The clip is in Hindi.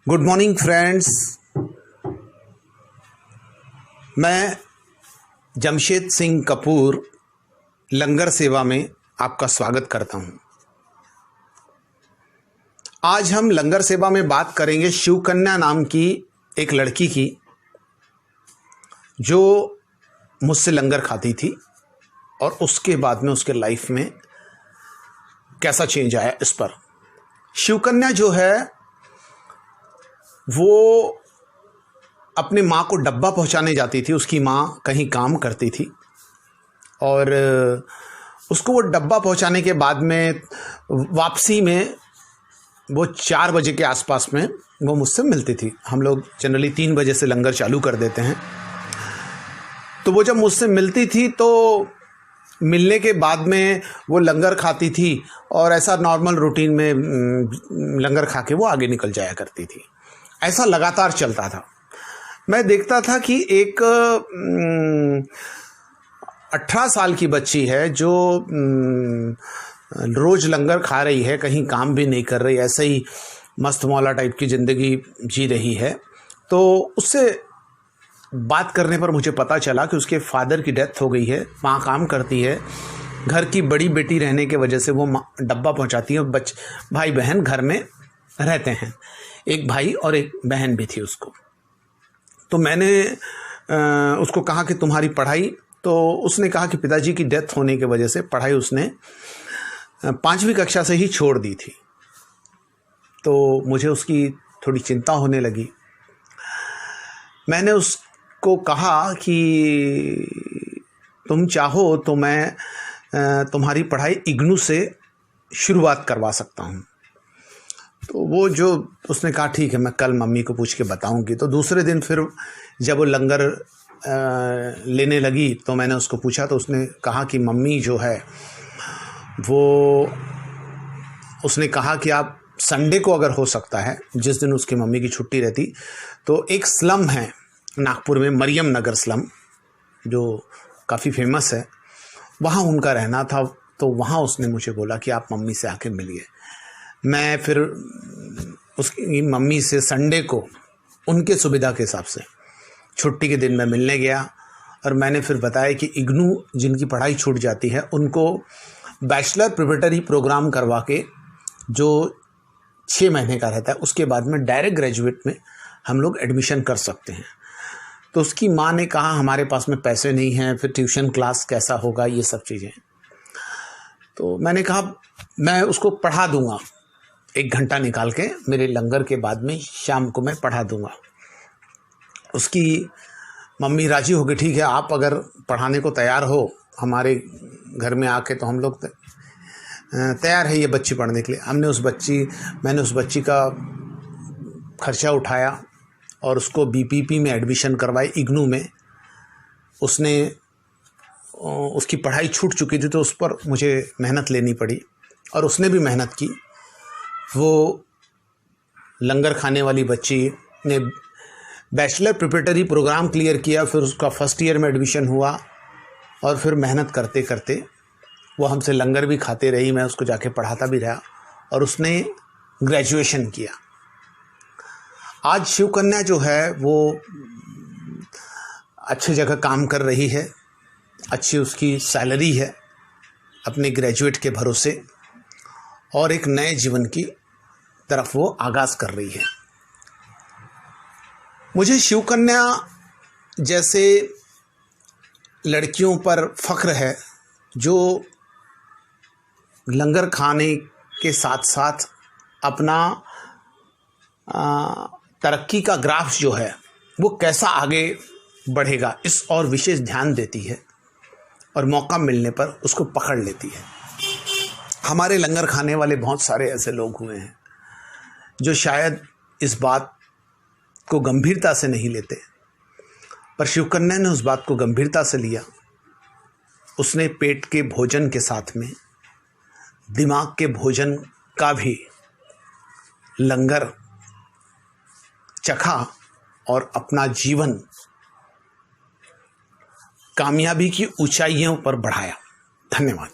Good morning friends. मैं जमशेद सिंह कपूर लंगर सेवा में आपका स्वागत करता हूं। आज हम लंगर सेवा में बात करेंगे शिवकन्या नाम की एक लड़की की जो मुझसे लंगर खाती थी और उसके बाद में उसके लाइफ में कैसा चेंज आया इस पर। शिवकन्या जो है वो अपने माँ को डब्बा पहुँचाने जाती थी। उसकी माँ कहीं काम करती थी और उसको वो डब्बा पहुँचाने के बाद में वापसी में वो 4 बजे के आसपास में वो मुझसे मिलती थी। हम लोग जनरली 3 बजे से लंगर चालू कर देते हैं। तो वो जब मुझसे मिलती थी तो मिलने के बाद में वो लंगर खाती थी और ऐसा नॉर्मल रूटीन में लंगर खा के वो आगे निकल जाया करती थी। ऐसा लगातार चलता था। मैं देखता था कि एक 18 साल की बच्ची है जो रोज़ लंगर खा रही है, कहीं काम भी नहीं कर रही, ऐसे ही मस्त मौला टाइप की ज़िंदगी जी रही है। तो उससे बात करने पर मुझे पता चला कि उसके फादर की डेथ हो गई है, माँ काम करती है, घर की बड़ी बेटी रहने के वजह से वो डब्बा पहुँचाती है और भाई बहन घर में रहते हैं। एक भाई और एक बहन भी थी उसको। तो मैंने उसको कहा कि तुम्हारी पढ़ाई, तो उसने कहा कि पिताजी की डेथ होने की वजह से पढ़ाई उसने 5वीं कक्षा से ही छोड़ दी थी। तो मुझे उसकी थोड़ी चिंता होने लगी। मैंने उसको कहा कि तुम चाहो तो मैं तुम्हारी पढ़ाई इग्नू से शुरुआत करवा सकता हूँ। तो वो जो उसने कहा ठीक है, मैं कल मम्मी को पूछ के बताऊंगी। तो दूसरे दिन फिर जब वो लंगर लेने लगी तो मैंने उसको पूछा, तो उसने कहा कि मम्मी जो है वो, उसने कहा कि आप संडे को अगर हो सकता है, जिस दिन उसकी मम्मी की छुट्टी रहती, तो एक स्लम है नागपुर में, मरियम नगर स्लम, जो काफ़ी फेमस है, वहाँ उनका रहना था। तो वहाँ उसने मुझे बोला कि आप मम्मी से आके मिलिए। मैं फिर उसकी मम्मी से संडे को उनके सुविधा के हिसाब से छुट्टी के दिन मैं मिलने गया और मैंने फिर बताया कि इग्नू जिनकी पढ़ाई छूट जाती है उनको बैचलर प्रिपरेटरी प्रोग्राम करवा के, जो 6 महीने का रहता है, उसके बाद में डायरेक्ट ग्रेजुएट में हम लोग एडमिशन कर सकते हैं। तो उसकी माँ ने कहा हमारे पास में पैसे नहीं हैं, फिर ट्यूशन क्लास कैसा होगा, ये सब चीज़ें। तो मैंने कहा मैं उसको पढ़ा दूँगा, 1 घंटा निकाल के मेरे लंगर के बाद में शाम को मैं पढ़ा दूँगा। उसकी मम्मी राजी हो गई, ठीक है आप अगर पढ़ाने को तैयार हो हमारे घर में आके, तो हम लोग तैयार है ये बच्ची पढ़ने के लिए। मैंने उस बच्ची का खर्चा उठाया और उसको बीपीपी में एडमिशन करवाई, इग्नू में। उसकी पढ़ाई छूट चुकी थी तो उस पर मुझे मेहनत लेनी पड़ी और उसने भी मेहनत की। वो लंगर खाने वाली बच्ची ने बैचलर प्रिपरेटरी प्रोग्राम क्लियर किया, फिर उसका फर्स्ट ईयर में एडमिशन हुआ और फिर मेहनत करते करते वो हमसे लंगर भी खाते रही, मैं उसको जाके पढ़ाता भी रहा और उसने ग्रेजुएशन किया। आज शिवकन्या जो है वो अच्छी जगह काम कर रही है, अच्छी उसकी सैलरी है अपने ग्रेजुएट के भरोसे, और एक नए जीवन की तरफ वो आगाज़ कर रही है। मुझे शिवकन्या जैसे लड़कियों पर फ़ख्र है जो लंगर खाने के साथ साथ अपना तरक्की का ग्राफ जो है वो कैसा आगे बढ़ेगा इस और विशेष ध्यान देती है और मौका मिलने पर उसको पकड़ लेती है। हमारे लंगर खाने वाले बहुत सारे ऐसे लोग हुए हैं जो शायद इस बात को गंभीरता से नहीं लेते, पर शिवकन्या ने उस बात को गंभीरता से लिया। उसने पेट के भोजन के साथ में दिमाग के भोजन का भी लंगर चखा और अपना जीवन कामयाबी की ऊंचाइयों पर बढ़ाया। धन्यवाद।